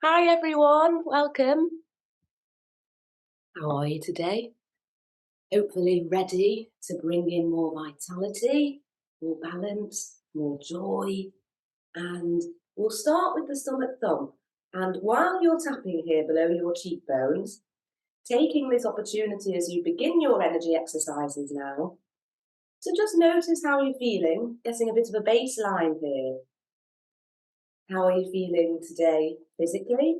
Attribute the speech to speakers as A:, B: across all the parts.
A: Hi everyone, welcome. How are you today? Hopefully ready to bring in more vitality, more balance, more joy, and we'll start with the stomach thump. And while you're tapping here below your cheekbones, taking this opportunity as you begin your energy exercises now, to just notice how you're feeling, getting a bit of a baseline here. How are you feeling today physically?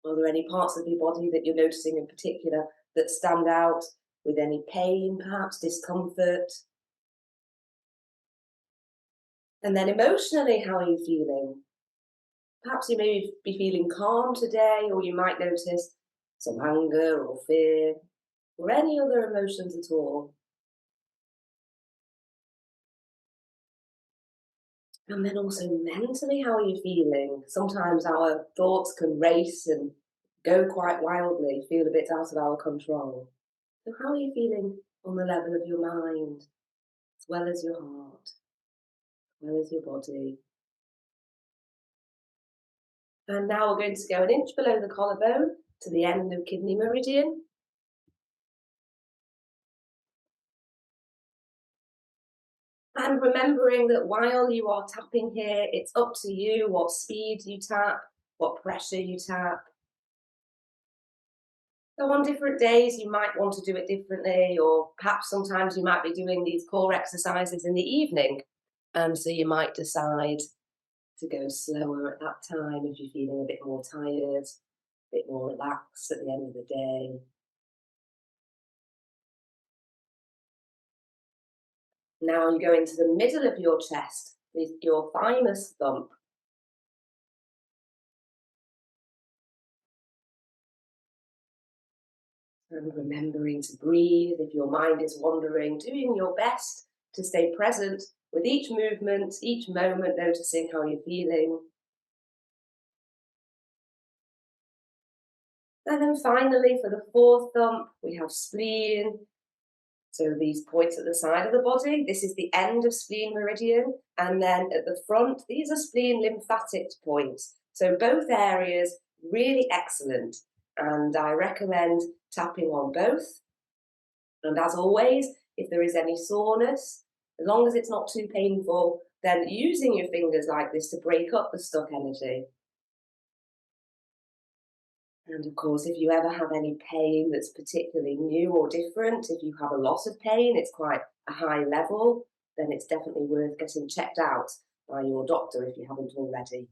A: Are there any parts of your body that you're noticing in particular that stand out with any pain, perhaps discomfort? And then emotionally, how are you feeling? Perhaps you may be feeling calm today, or you might notice some anger or fear, or any other emotions at all. And then also mentally, how are you feeling? Sometimes our thoughts can race and go quite wildly, feel a bit out of our control. So how are you feeling on the level of your mind, as well as your heart, as well as your body? And now we're going to go an inch below the collarbone to the end of kidney meridian. And remembering that while you are tapping here, it's up to you what speed you tap, what pressure you tap. So on different days, you might want to do it differently, or perhaps sometimes you might be doing these core exercises in the evening. And so you might decide to go slower at that time if you're feeling a bit more tired, a bit more relaxed at the end of the day. Now you go into the middle of your chest with your thymus thump. And remembering to breathe if your mind is wandering, doing your best to stay present with each movement, each moment, noticing how you're feeling. And then finally, for the fourth thump, we have spleen. So these points at the side of the body, this is the end of spleen meridian. And then at the front, these are spleen lymphatic points. So both areas, really excellent. And I recommend tapping on both. And as always, if there is any soreness, as long as it's not too painful, then using your fingers like this to break up the stuck energy. And of course, if you ever have any pain that's particularly new or different, if you have a lot of pain, it's quite a high level, then it's definitely worth getting checked out by your doctor if you haven't already.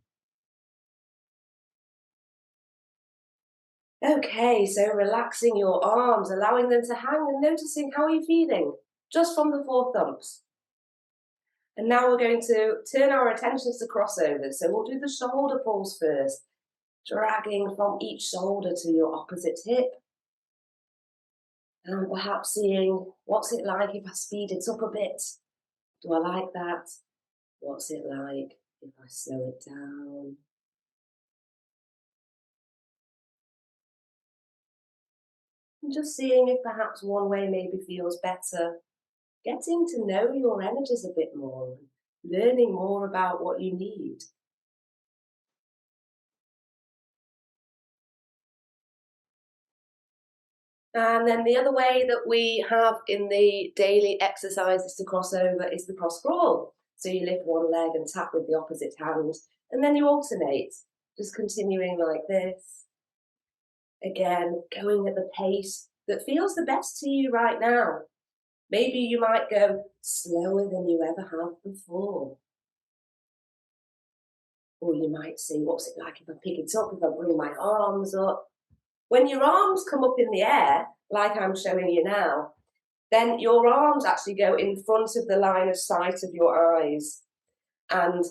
A: Okay, so relaxing your arms, allowing them to hang and noticing how you're feeling, just from the four thumps. And now we're going to turn our attentions to crossovers. So we'll do the shoulder pulls first, dragging from each shoulder to your opposite hip. And perhaps seeing what's it like if I speed it up a bit. Do I like that? What's it like if I slow it down? And just seeing if perhaps one way maybe feels better. Getting to know your energies a bit more, learning more about what you need. And then the other way that we have in the daily exercises to cross over is the cross crawl. So you lift one leg and tap with the opposite hand, and then you alternate, just continuing like this. Again, going at the pace that feels the best to you right now. Maybe you might go slower than you ever have before. Or you might see, what's it like if I pick it up, if I bring my arms up. When your arms come up in the air, like I'm showing you now, then your arms actually go in front of the line of sight of your eyes. And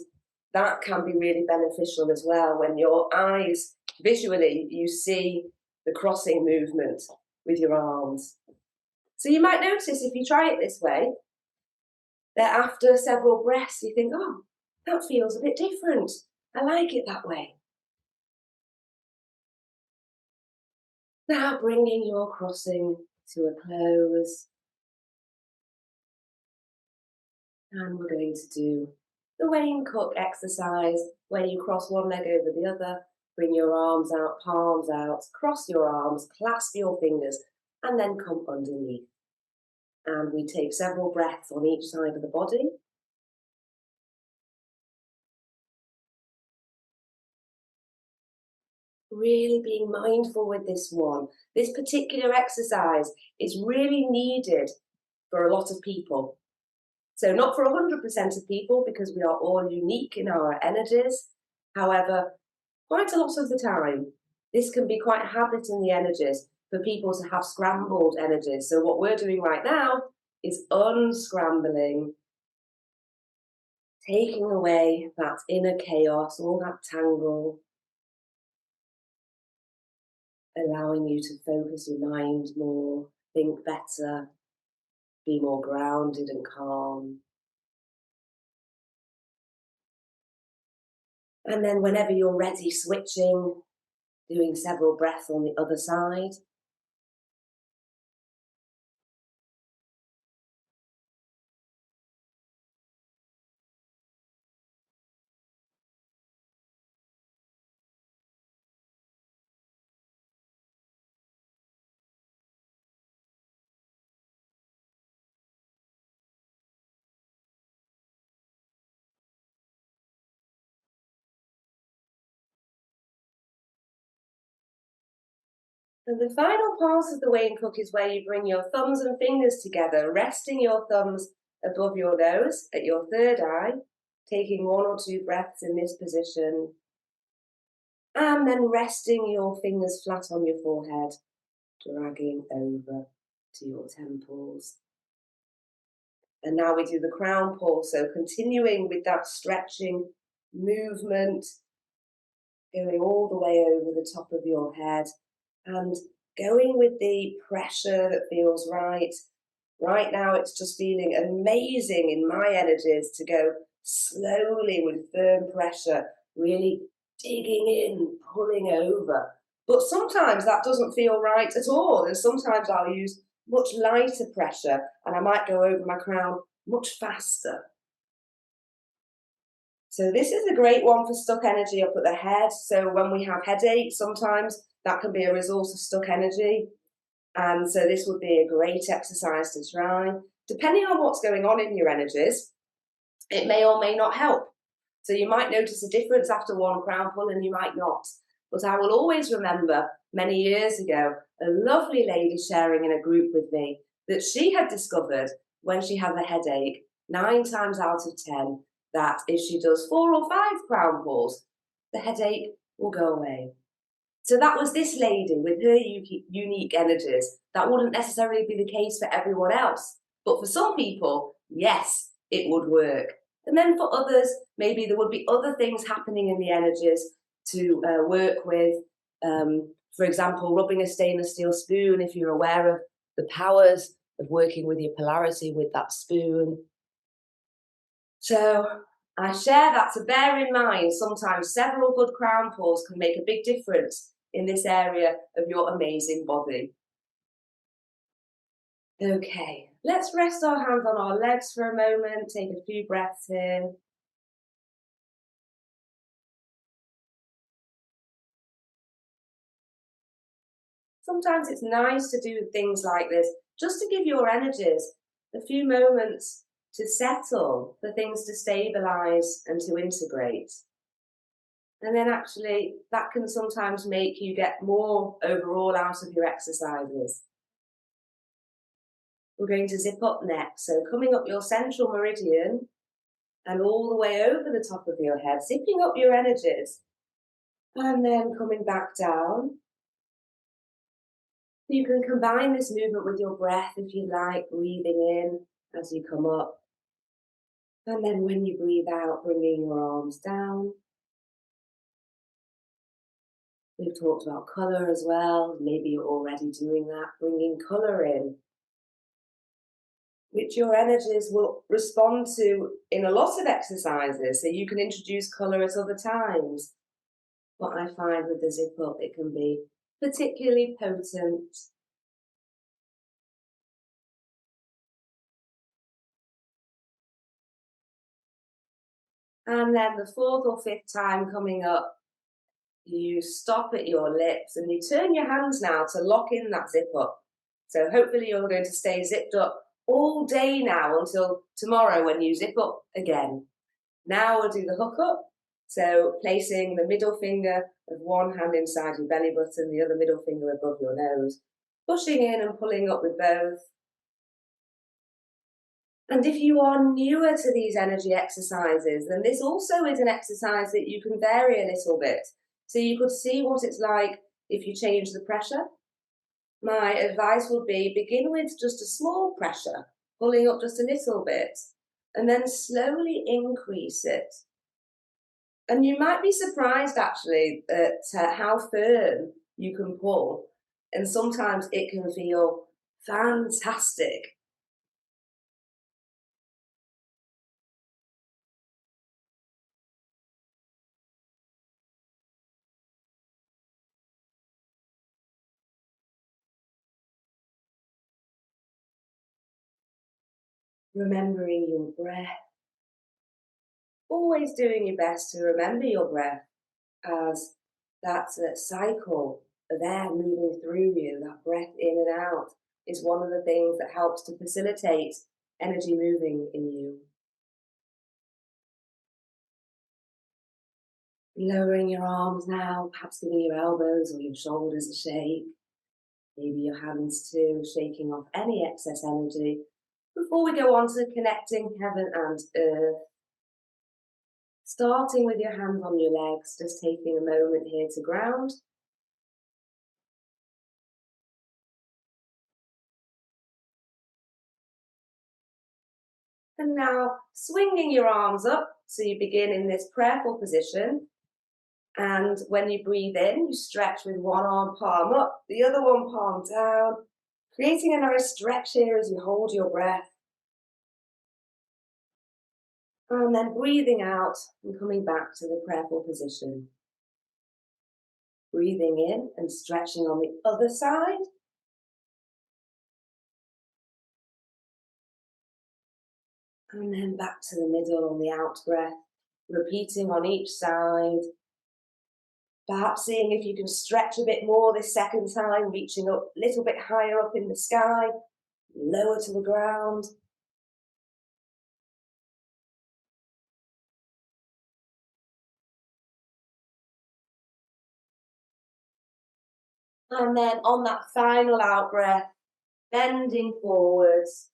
A: that can be really beneficial as well. When your eyes, visually, you see the crossing movement with your arms. So you might notice if you try it this way, that after several breaths, you think, oh, that feels a bit different. I like it that way. Now bringing your crossing to a close. And we're going to do the Wayne Cook exercise, where you cross one leg over the other, bring your arms out, palms out, cross your arms, clasp your fingers, and then come underneath. And we take several breaths on each side of the body. Really being mindful with this one. This particular exercise is really needed for a lot of people. So not for 100% of people, because we are all unique in our energies. However, quite a lot of the time, this can be quite a habit in the energies for people to have scrambled energies. So what we're doing right now is unscrambling, taking away that inner chaos, all that tangle, allowing you to focus your mind more, think better, be more grounded and calm. And then whenever you're ready, switching, doing several breaths on the other side. And the final part of the Wayne Cook is where you bring your thumbs and fingers together, resting your thumbs above your nose at your third eye, taking 1 or 2 breaths in this position, and then resting your fingers flat on your forehead, dragging over to your temples. And now we do the crown pulse, so continuing with that stretching movement, going all the way over the top of your head, and going with the pressure that feels right. Right now, it's just feeling amazing in my energies to go slowly with firm pressure, really digging in, pulling over. But sometimes that doesn't feel right at all. And sometimes I'll use much lighter pressure and I might go over my crown much faster. So this is a great one for stuck energy up at the head. So when we have headaches, sometimes that can be a result of stuck energy. And so this would be a great exercise to try. Depending on what's going on in your energies, it may or may not help. So you might notice a difference after one crown pull and you might not. But I will always remember many years ago, a lovely lady sharing in a group with me that she had discovered when she had a headache, 9 times out of 10, that if she does 4 or 5 crown pulls, the headache will go away. So that was this lady with her unique energies. That wouldn't necessarily be the case for everyone else. But for some people, yes, it would work. And then for others, maybe there would be other things happening in the energies to work with. For example, rubbing a stainless steel spoon, if you're aware of the powers of working with your polarity with that spoon. So I share that to bear in mind, sometimes several good crown pulls can make a big difference in this area of your amazing body. Okay, let's rest our hands on our legs for a moment, take a few breaths in. Sometimes it's nice to do things like this, just to give your energies a few moments to settle, for things to stabilize and to integrate. And then actually that can sometimes make you get more overall out of your exercises. We're going to zip up next. So coming up your central meridian and all the way over the top of your head, zipping up your energies. And then coming back down. You can combine this movement with your breath if you like, breathing in as you come up. And then when you breathe out, bringing your arms down. We've talked about colour as well. Maybe you're already doing that, bringing colour in, which your energies will respond to in a lot of exercises. So you can introduce colour at other times. What I find with the zip up, it can be particularly potent. And then the fourth or fifth time coming up, you stop at your lips and you turn your hands now to lock in that zip up. So hopefully you're going to stay zipped up all day now until tomorrow when you zip up again. Now we'll do the hook up. So placing the middle finger of one hand inside your belly button, the other middle finger above your nose, pushing in and pulling up with both. And if you are newer to these energy exercises, then this also is an exercise that you can vary a little bit. So you could see what it's like if you change the pressure. My advice would be begin with just a small pressure, pulling up just a little bit, and then slowly increase it. And you might be surprised actually at how firm you can pull. And sometimes it can feel fantastic. Remembering your breath. Always doing your best to remember your breath as that's a cycle of air moving through you. That breath in and out is one of the things that helps to facilitate energy moving in you. Lowering your arms now, perhaps giving your elbows or your shoulders a shake. Maybe your hands too, shaking off any excess energy before we go on to connecting heaven and earth. Starting with your hands on your legs, just taking a moment here to ground. And now swinging your arms up, so you begin in this prayerful position. And when you breathe in, you stretch with one arm palm up, the other one palm down, creating a nice stretch here as you hold your breath. And then breathing out and coming back to the prayerful position. Breathing in and stretching on the other side. And then back to the middle on the out breath, repeating on each side. Perhaps seeing if you can stretch a bit more this second time, reaching up a little bit higher up in the sky, lower to the ground. And then on that final out breath, bending forwards,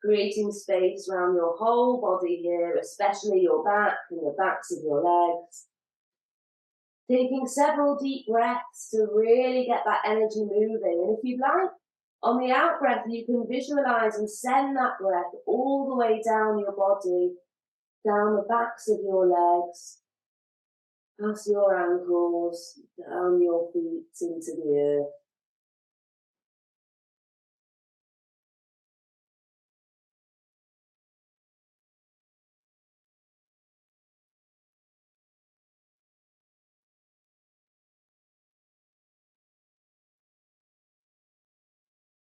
A: creating space around your whole body here, especially your back and the backs of your legs. Taking several deep breaths to really get that energy moving. And if you'd like, on the out breath, you can visualize and send that breath all the way down your body, down the backs of your legs, past your ankles, down your feet into the earth.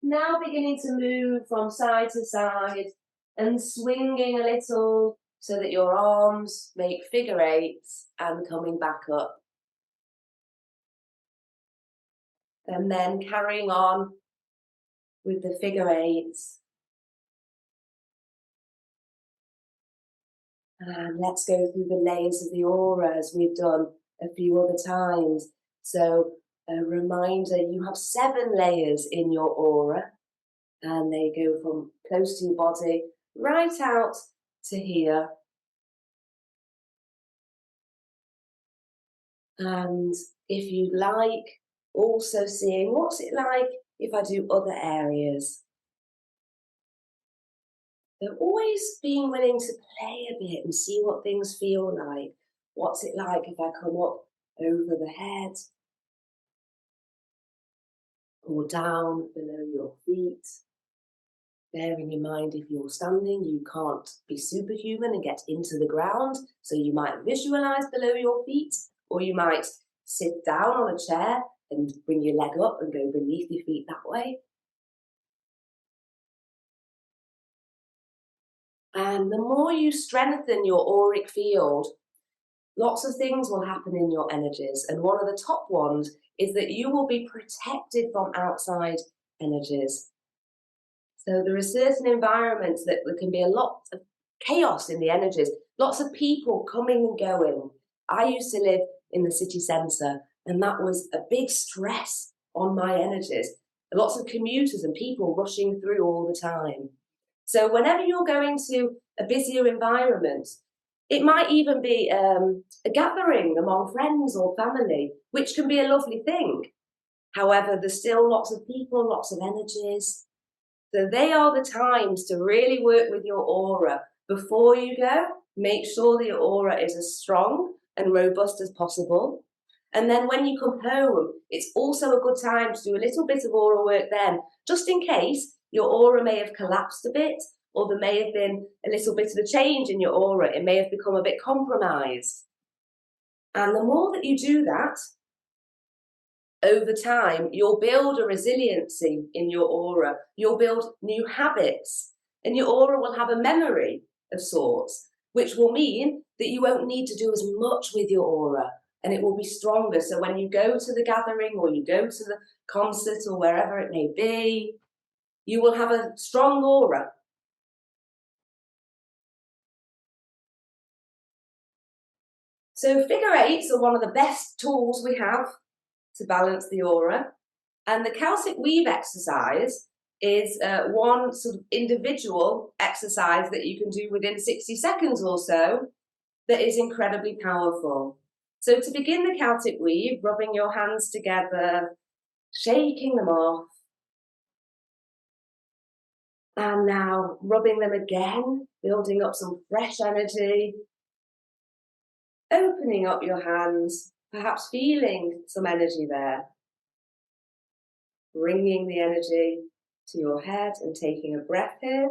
A: Now beginning to move from side to side and swinging a little so that your arms make figure eights and coming back up. And then carrying on with the figure eights. And let's go through the layers of the aura as we've done a few other times. So a reminder, you have 7 layers in your aura, and they go from close to your body right out to here. And if you like, also seeing what's it like if I do other areas. So always being willing to play a bit and see what things feel like. What's it like if I come up over the head or down below your feet? Bearing in mind, if you're standing, you can't be superhuman and get into the ground. So you might visualize below your feet, or you might sit down on a chair and bring your leg up and go beneath your feet that way. And the more you strengthen your auric field lots of things will happen in your energies, and one of the top ones is that you will be protected from outside energies. So there are certain environments that there can be a lot of chaos in the energies, lots of people coming and going. I used to live in the city centre, and that was a big stress on my energies. Lots of commuters and people rushing through all the time. So whenever you're going to a busier environment, it might even be a gathering among friends or family, which can be a lovely thing. However, there's still lots of people, lots of energies. So they are the times to really work with your aura. Before you go, make sure that your aura is as strong and robust as possible. And then when you come home, it's also a good time to do a little bit of aura work then, just in case your aura may have collapsed a bit, or there may have been a little bit of a change in your aura. It may have become a bit compromised. And the more that you do that, over time, you'll build a resiliency in your aura. You'll build new habits, and your aura will have a memory of sorts, which will mean that you won't need to do as much with your aura, and it will be stronger. So when you go to the gathering, or you go to the concert, or wherever it may be, you will have a strong aura. So figure eights are one of the best tools we have to balance the aura. And the Celtic weave exercise is one sort of individual exercise that you can do within 60 seconds or so that is incredibly powerful. So to begin the Celtic weave, rubbing your hands together, shaking them off, and now rubbing them again, building up some fresh energy, opening up your hands, perhaps feeling some energy there, bringing the energy to your head and taking a breath here.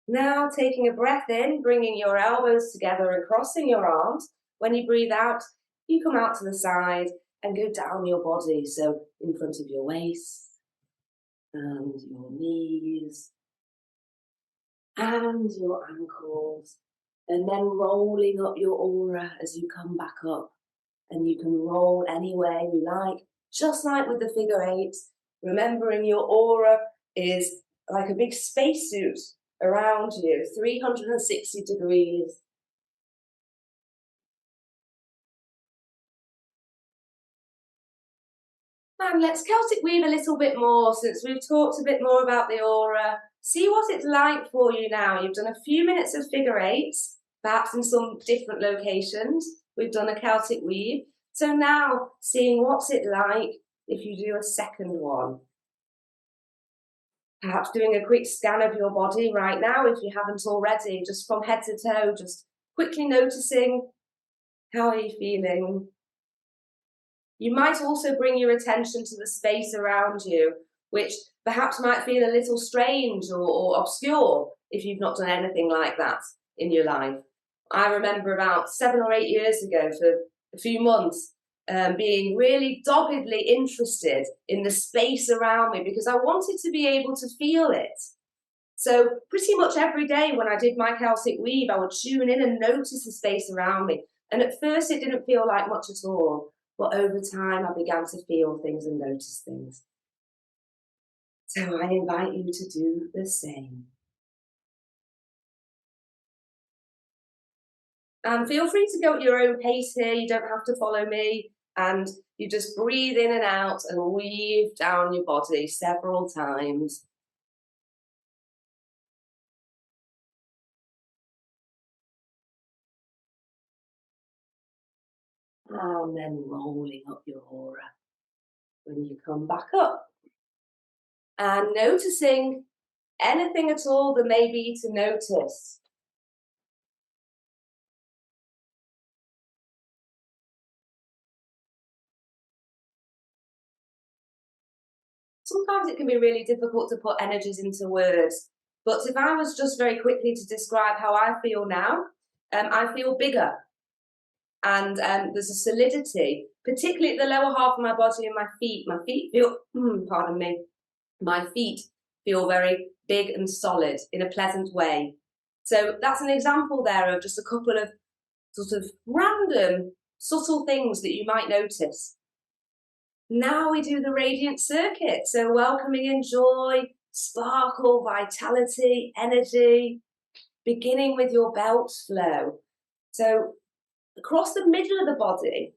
A: Now taking a breath in, bringing your elbows together and crossing your arms. When you breathe out, you come out to the side and go down your body, so in front of your waist and your knees and your ankles, and then rolling up your aura as you come back up. And you can roll anywhere you like, just like with the figure eights, remembering your aura is like a big spacesuit around you, 360 degrees. And let's Celtic weave a little bit more, since we've talked a bit more about the aura. See what it's like for you now. You've done a few minutes of figure eights, perhaps in some different locations. We've done a Celtic weave. So now, seeing what's it like if you do a second one. Perhaps doing a quick scan of your body right now, if you haven't already, just from head to toe, just quickly noticing, how are you feeling? You might also bring your attention to the space around you, which perhaps might feel a little strange or obscure if you've not done anything like that in your life. I remember about 7 or 8 years ago, for a few months, being really doggedly interested in the space around me because I wanted to be able to feel it. So pretty much every day when I did my Celtic weave, I would tune in and notice the space around me. And at first it didn't feel like much at all, but over time I began to feel things and notice things. So I invite you to do the same. And feel free to go at your own pace here. You don't have to follow me. And you just breathe in and out and weave down your body several times. And then rolling up your aura when you come back up. And noticing anything at all that may be to notice. Sometimes it can be really difficult to put energies into words, but if I was just very quickly to describe how I feel now, I feel bigger, and there's a solidity, particularly at the lower half of my body and my feet. My feet feel, pardon me, my feet feel very big and solid in a pleasant way. So that's an example there of just a couple of sort of random, subtle things that you might notice. Now we do the radiant circuit. So welcoming in joy, sparkle, vitality, energy, beginning with your belt flow. So across the middle of the body,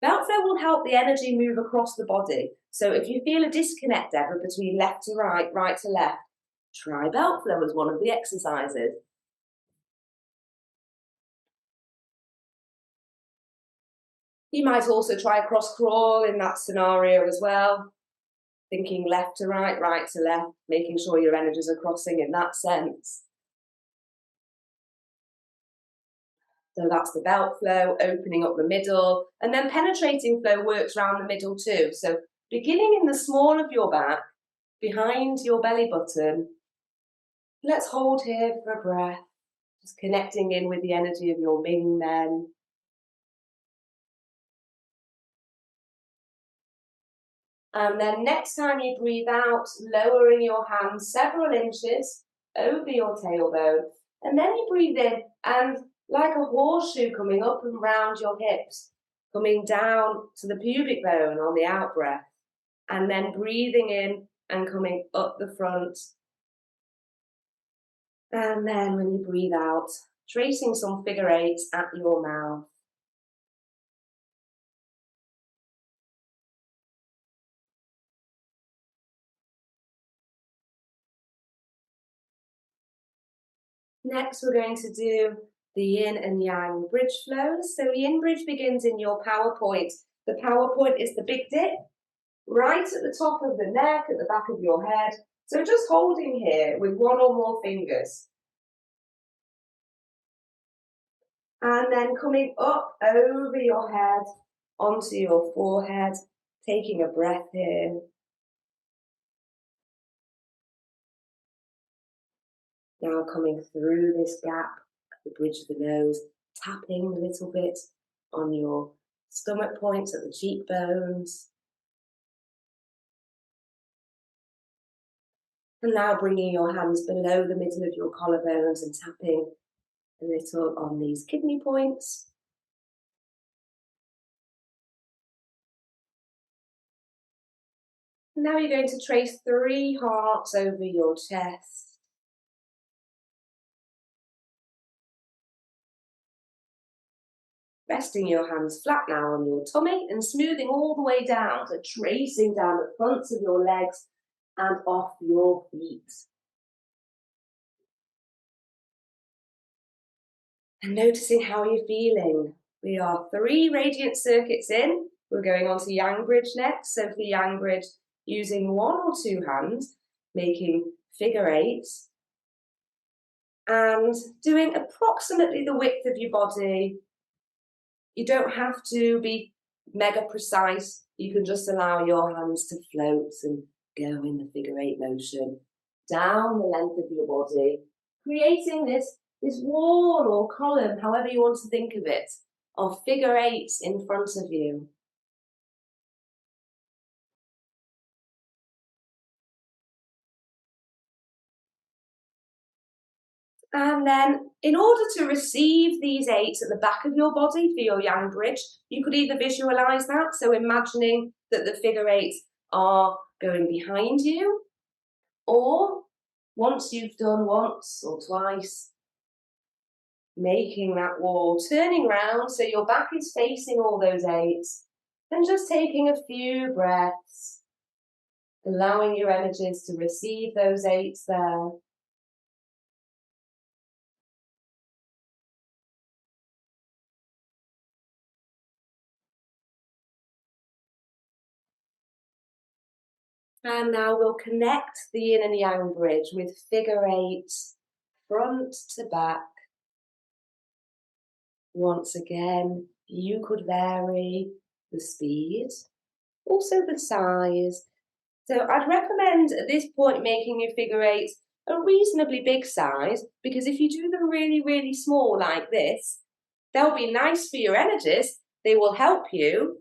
A: belt flow will help the energy move across the body. So if you feel a disconnect ever between left to right, right to left, try belt flow as one of the exercises. You might also try a cross crawl in that scenario as well. Thinking left to right, right to left, making sure your energies are crossing in that sense. So that's the belt flow, opening up the middle, and then penetrating flow works around the middle too. So beginning in the small of your back, behind your belly button, let's hold here for a breath, just connecting in with the energy of your Ming Men. And then next time you breathe out, lowering your hands several inches over your tailbone. And then you breathe in and like a horseshoe coming up and round your hips, coming down to the pubic bone on the out breath. And then breathing in and coming up the front. And then when you breathe out, tracing some figure eights at your mouth. Next, we're going to do the yin and yang bridge flows. So yin bridge begins in your power point. The power point is the big dip, right at the top of the neck, at the back of your head. So just holding here with one or more fingers. And then coming up over your head, onto your forehead, taking a breath in. Now coming through this gap at the bridge of the nose, tapping a little bit on your stomach points at the cheekbones. And now bringing your hands below the middle of your collarbones and tapping a little on these kidney points. Now you're going to trace 3 hearts over your chest. Resting your hands flat now on your tummy and smoothing all the way down, so tracing down the fronts of your legs and off your feet. And noticing how you're feeling. We are 3 radiant circuits in. We're going on to Yang Bridge next. So for Yang Bridge, using 1 or 2 hands, making figure eights, and doing approximately the width of your body. You don't have to be mega precise. You can just allow your hands to float and go in the figure eight motion down the length of your body, creating this wall or column, however you want to think of it, of figure eights in front of you. And then in order to receive these eights at the back of your body for your Yang Bridge, you could either visualize that, so imagining that the figure eights are going behind you, or once you've done once or twice, making that wall, turning round so your back is facing all those eights, and just taking a few breaths, allowing your energies to receive those eights there. And now we'll connect the yin and yang bridge with figure eights, front to back. Once again, you could vary the speed, also the size. So I'd recommend at this point making your figure eights a reasonably big size, because if you do them really, really small like this, they'll be nice for your energies, they will help you,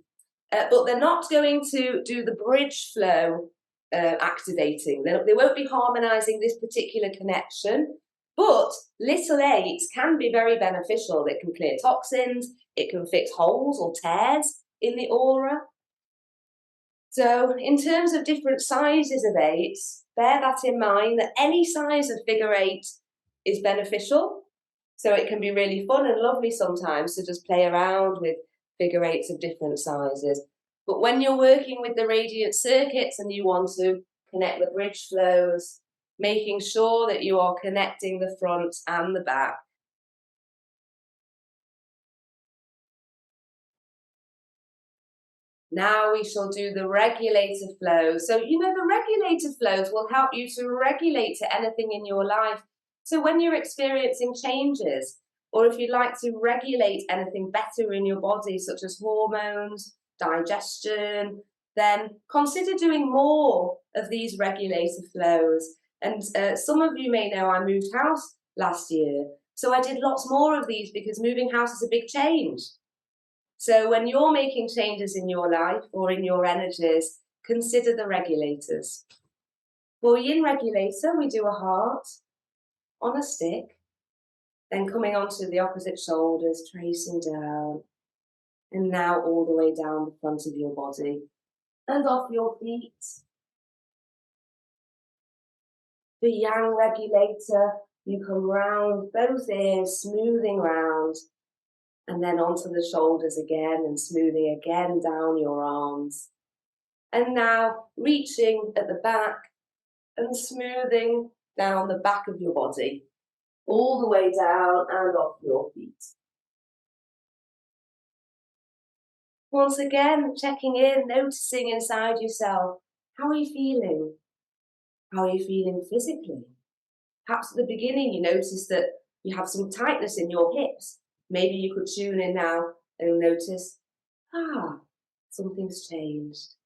A: but they're not going to do the bridge flow activating. They won't be harmonising this particular connection, but little eights can be very beneficial. They can clear toxins, it can fix holes or tears in the aura. So in terms of different sizes of eights, bear that in mind, that any size of figure eight is beneficial. So it can be really fun and lovely sometimes to just play around with figure eights of different sizes. But when you're working with the radiant circuits and you want to connect the bridge flows, making sure that you are connecting the front and the back. Now we shall do the regulator flows. So, you know, the regulator flows will help you to regulate to anything in your life. So when you're experiencing changes, or if you'd like to regulate anything better in your body, such as hormones, digestion, then consider doing more of these regulator flows. And some of you may know I moved house last year. So I did lots more of these because moving house is a big change. So when you're making changes in your life or in your energies, consider the regulators. For yin regulator, we do a heart on a stick, then coming onto the opposite shoulders, tracing down, and now all the way down the front of your body and off your feet. For yang regulator, you come round both ears, smoothing round, and then onto the shoulders again and smoothing again down your arms. And now reaching at the back and smoothing down the back of your body, all the way down and off your feet. Once again, checking in, noticing inside yourself, how are you feeling? How are you feeling physically? Perhaps at the beginning you notice that you have some tightness in your hips. Maybe you could tune in now and notice, something's changed.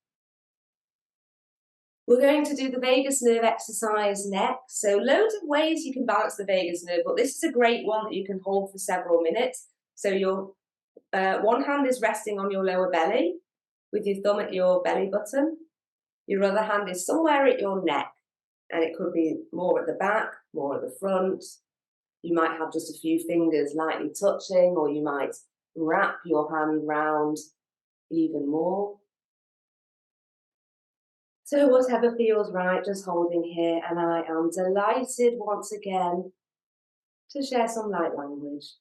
A: We're going to do the vagus nerve exercise next. So loads of ways you can balance the vagus nerve, but this is a great one that you can hold for several minutes. So your one hand is resting on your lower belly with your thumb at your belly button. Your other hand is somewhere at your neck, and it could be more at the back, more at the front. You might have just a few fingers lightly touching, or you might wrap your hand round even more. So whatever feels right, just holding here, and I am delighted once again to share some light language.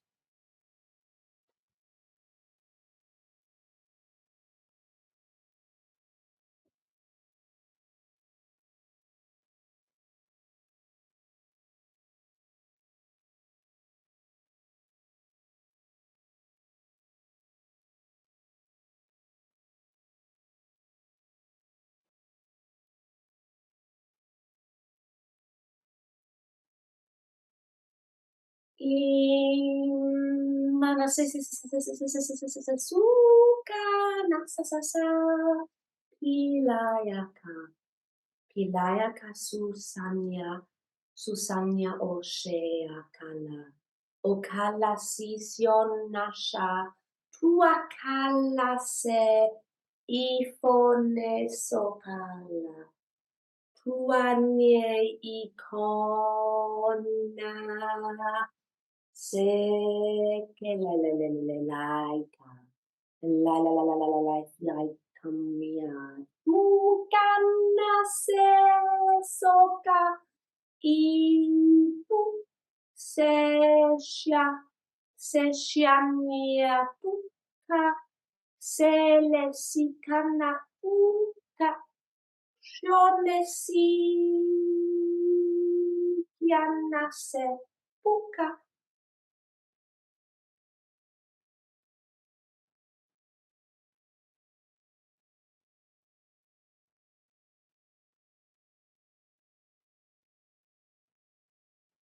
A: Mana suka nasasasa pilayaka susanya osheakana okala sision nasha tuakala se ifone sokala tuanye ikona se que la laika laika mia tukana se soka ipu se mia tuka se le sikana uka shone si yana se puka.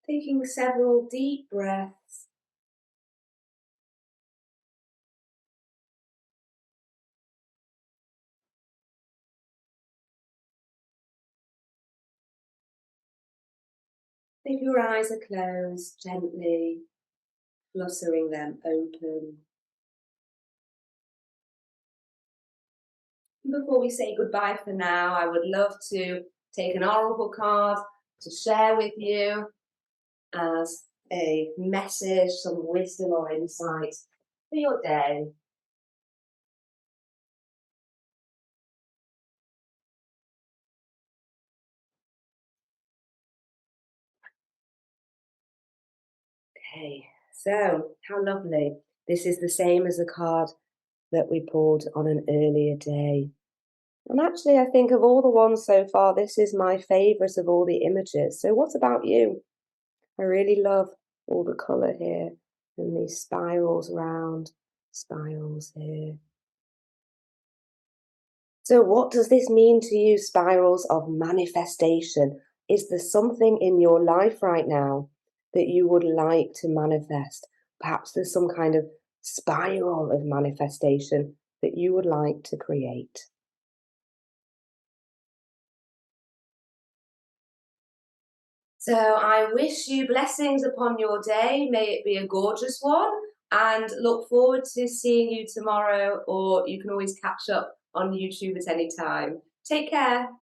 A: Taking several deep breaths. If your eyes are closed, gently fluttering them open. Before we say goodbye for now, I would love to take an oracle card to share with you as a message, some wisdom or insight for your day. Okay, so how lovely. This is the same as the card that we pulled on an earlier day. And actually, I think of all the ones so far, this is my favourite of all the images. So what about you? I really love all the colour here and these spirals around, spirals here. So what does this mean to you, spirals of manifestation? Is there something in your life right now that you would like to manifest? Perhaps there's some kind of spiral of manifestation that you would like to create. So I wish you blessings upon your day. May it be a gorgeous one, and look forward to seeing you tomorrow, or you can always catch up on YouTube at any time. Take care.